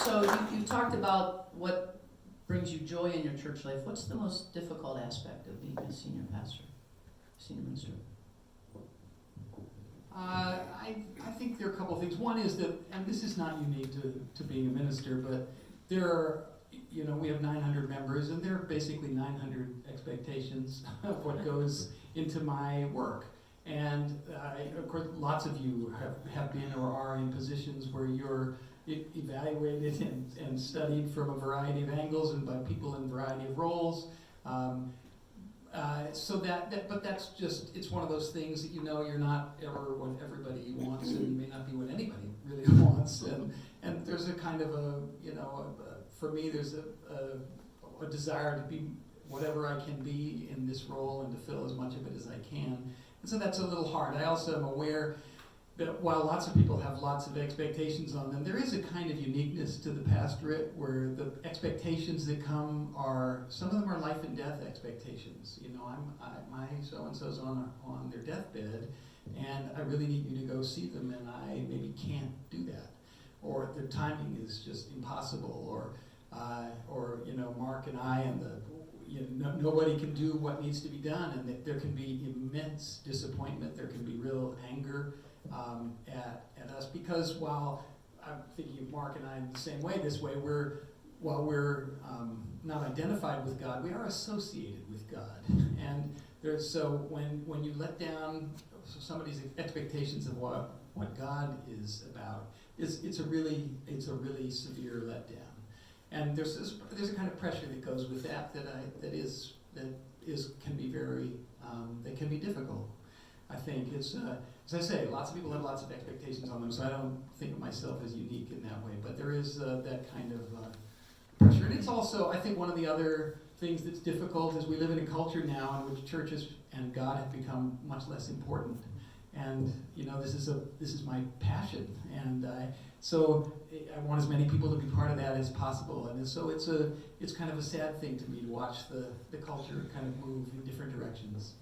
So you talked about what brings you joy in your church life. What's the most difficult aspect of being a senior pastor, senior minister? I think there are a couple of things. One is that, and this is not unique to being a minister, but there are, we have 900 members, and there are basically 900 expectations of what goes into my work. And of course, lots of you have been or are in positions where you're evaluated and studied from a variety of angles and by people in a variety of roles. But that's just, it's one of those things that you're not ever what everybody wants, and you may not be what anybody really wants. And there's a kind of for me, there's a desire to be whatever I can be in this role and to fill as much of it as I can. And so that's a little hard. I also am aware that while lots of people have lots of expectations on them, there is a kind of uniqueness to the pastorate where the expectations that come are, some of them are life and death expectations. My so-and-so's on their deathbed, and I really need you to go see them, and I maybe can't do that. Or the timing is just impossible, or Mark and I and nobody can do what needs to be done, and that there can be immense disappointment, there can be real anger at us, because while I'm thinking of Mark and I in the same way, while we're not identified with God, we are associated with God. And when you let down somebody's expectations of what God is about, it's a really severe letdown. And there's a kind of pressure that goes with that can be very that can be difficult. I think it's as I say, lots of people have lots of expectations on them, so I don't think of myself as unique in that way. But there is that kind of pressure, and it's also, I think, one of the other things that's difficult is we live in a culture now in which churches and God have become much less important. And this is my passion, and so I want as many people to be part of that as possible. And so it's kind of a sad thing to me to watch the culture kind of move in different directions.